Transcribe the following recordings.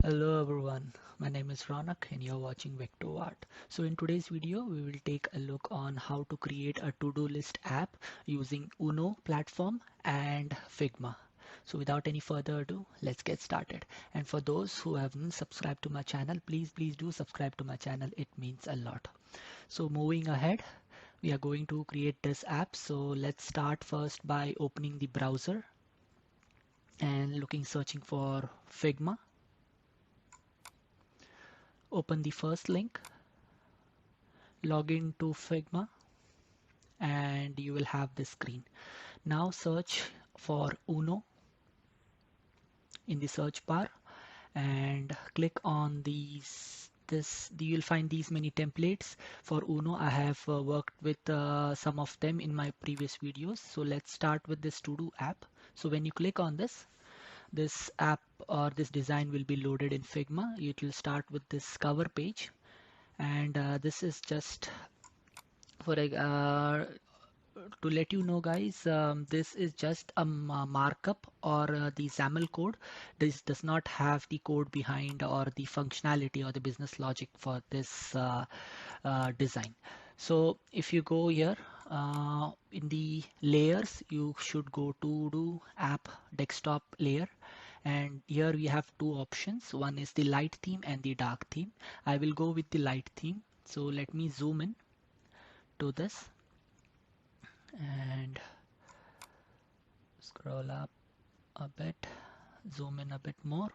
Hello everyone, my name is Ronak and you're watching VectoArt. So in today's video, we will take a look on how to create a to-do list app using Uno platform and Figma. So without any further ado, let's get started. And for those who haven't subscribed to my channel, please do subscribe to my channel. It means a lot. So moving ahead, we are going to create this app. So let's start first by opening the browser and searching for Figma. Open the first link, log into Figma, and you will have this screen. Now search for Uno in the search bar and click on you'll find these many templates for Uno. I have worked with some of them in my previous videos. So let's start with this to-do app. So when you click on this app or this design will be loaded in Figma. It will start with this cover page, and this is just for to let you know guys, this is just a markup or the XAML code. This does not have the code behind or the functionality or the business logic for this design. So if you go here in the layers, you should go to do app desktop layer, and here we have two options. One is the light theme and the dark theme. I will go with the light theme. So let me zoom in to this and scroll up a bit, zoom in a bit more,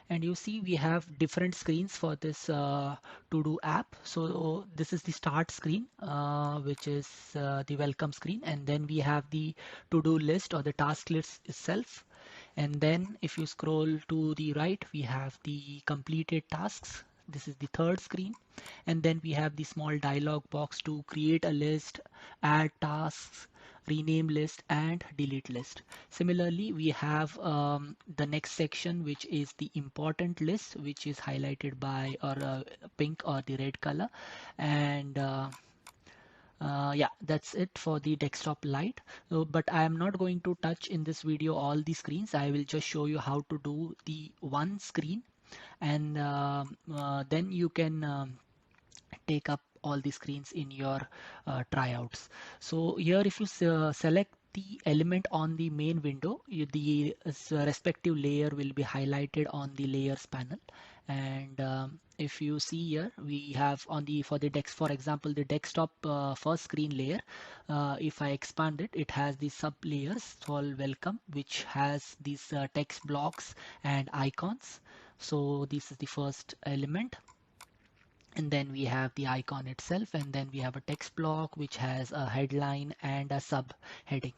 and you see we have different screens for this to-do app. So this is the start screen, which is the welcome screen, and then we have the to-do list or the task list itself. And then if you scroll to the right, we have the completed tasks. This is the third screen, and then we have the small dialog box to create a list, add tasks, rename list, and delete list. Similarly, we have the next section, which is the important list, which is highlighted by or pink or the red color. And yeah, that's it for the desktop light. But I am not going to touch in this video all the screens. I will just show you how to do the one screen, and then you can take up all the screens in your tryouts. So here if you select the element on the main window, the respective layer will be highlighted on the layers panel. And if you see here, we have on the for example the desktop first screen layer. If I expand it, it has the sub layers called welcome, which has these text blocks and icons. So this is the first element, and then we have the icon itself, and then we have a text block which has a headline and a sub heading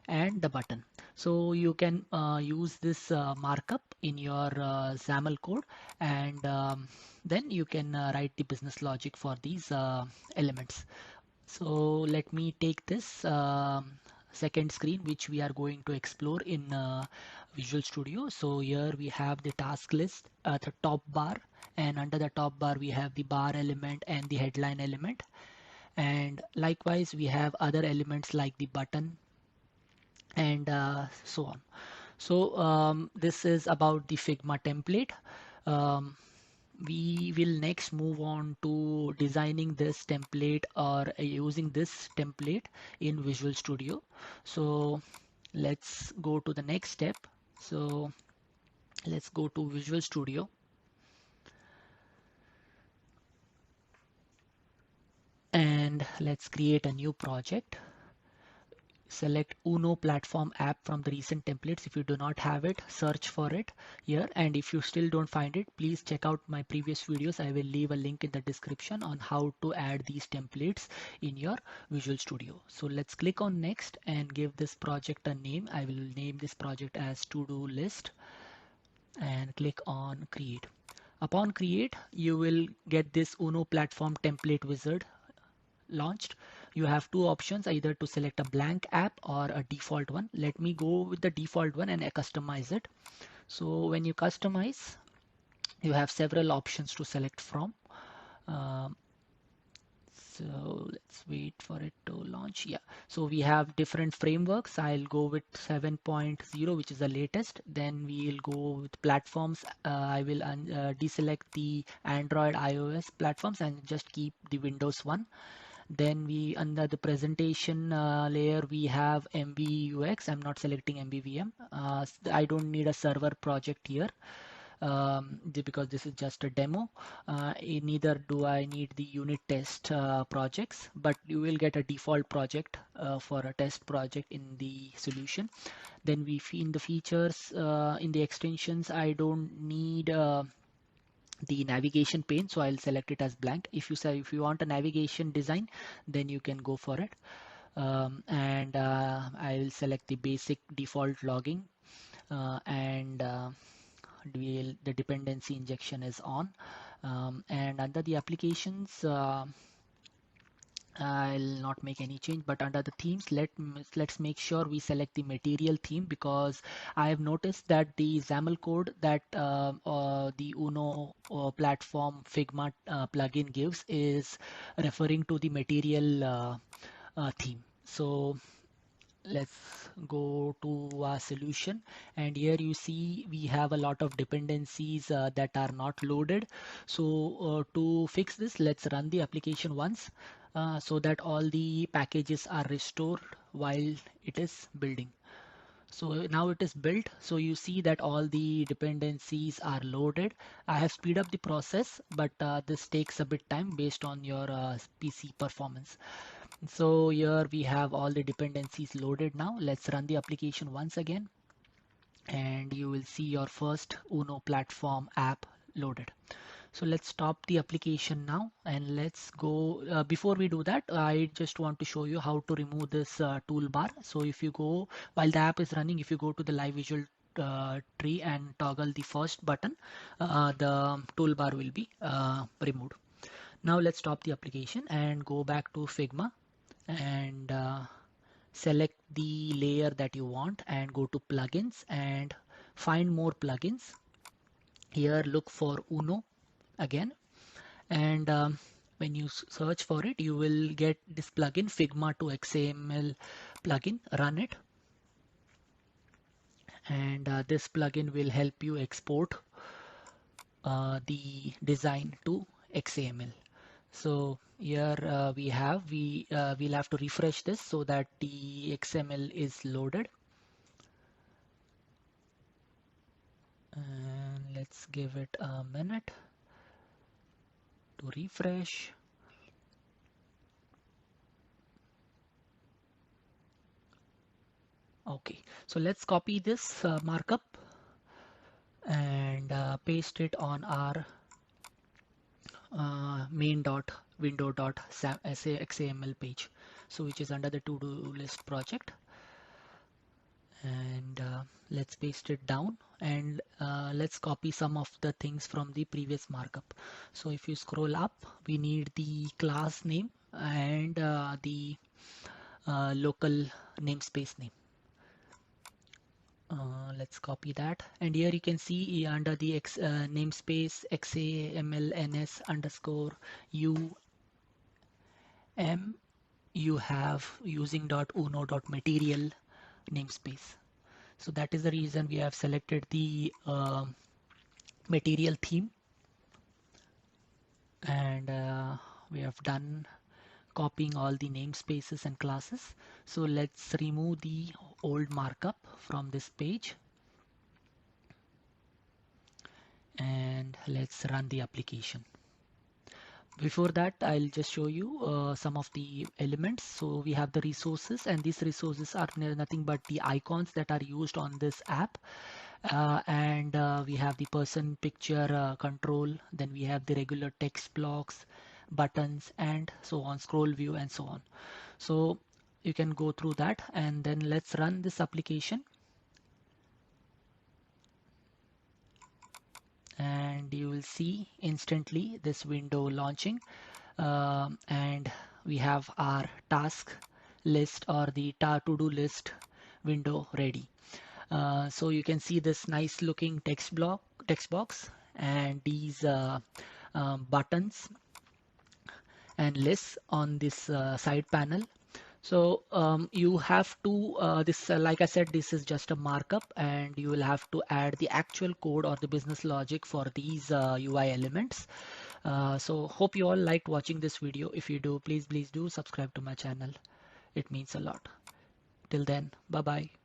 and the button. So you can use this markup in your XAML code, and then you can write the business logic for these elements. So let me take this second screen, which we are going to explore in Visual Studio. So here we have the task list at the top bar, and under the top bar we have the bar element and the headline element, and likewise we have other elements like the button and so on. So this is about the Figma template. Um, we will next move on to designing this template or using this template in Visual Studio. So let's go to the next step. So let's go to Visual Studio, and let's create a new project. Select Uno platform app from the recent templates. If you do not have it, search for it here, and if you still don't find it, please check out my previous videos. I will leave a link in the description on how to add these templates in your Visual Studio. So let's click on next and give this project a name. I will name this project as to-do list and click on create. Upon create, you will get this Uno platform template wizard launched. You have two options, either to select a blank app or a default one. Let me go with the default one and customize it. So when you customize, you have several options to select from. Um, So let's wait for it to launch. Yeah, so we have different frameworks. I'll go with 7.0, which is the latest. Then we'll go with platforms. I will deselect the Android iOS platforms and just keep the Windows one. Then we, under the presentation layer, we have MVUX. I'm not selecting MVVM. I don't need a server project here, because this is just a demo. Neither do I need the unit test projects, but you will get a default project for a test project in the solution. Then in the features, in the extensions, I don't need the navigation pane, so I'll select it as blank. If you want a navigation design, then you can go for it. And I'll select the basic default logging, and the dependency injection is on. And under the applications, I'll not make any change, but under the themes, let's make sure we select the material theme, because I have noticed that the XAML code that the Uno platform Figma plugin gives is referring to the material theme. So let's go to our solution, and here you see we have a lot of dependencies that are not loaded. So to fix this, let's run the application once, so that all the packages are restored while it is building. So now it is built, so you see that all the dependencies are loaded. I have speed up the process, but this takes a bit time based on your PC performance. So here we have all the dependencies loaded now. Let's run the application once again, and you will see your first Uno platform app loaded. So let's stop the application now, and let's go. Before we do that, I just want to show you how to remove this toolbar. So if you go, while the app is running, if you go to the live visual tree and toggle the first button, the toolbar will be removed. Now let's stop the application and go back to Figma, and select the layer that you want and go to plugins and find more plugins. Here look for Uno again, and when you search for it, you will get this plugin, Figma to XAML plugin. Run it, and this plugin will help you export the design to XAML. So here we'll have to refresh this so that the XML is loaded. And let's give it a minute to refresh. Okay, so let's copy this markup and paste it on our main.window.xaml page, so which is under the to-do list project. And let's paste it down, and let's copy some of the things from the previous markup. So if you scroll up, we need the class name and the local namespace name. Let's copy that, and here you can see under the namespace XAMLNS underscore UM, you have using.uno.material namespace. So that is the reason we have selected the material theme, and we have done copying all the namespaces and classes. So let's remove the old markup from this page, and let's run the application. Before that, I'll just show you some of the elements. So we have the resources, and these resources are nothing but the icons that are used on this app. And we have the person picture control, then we have the regular text blocks, buttons, and so on, scroll view, and so on. So you can go through that, and then let's run this application. And you will see instantly this window launching, and we have our task list or the to-do list window ready. So you can see this nice looking text box and these buttons and lists on this side panel. So you have to like I said, this is just a markup, and you will have to add the actual code or the business logic for these UI elements. So hope you all liked watching this video. If you do, please do subscribe to my channel. It means a lot. Till then, bye bye.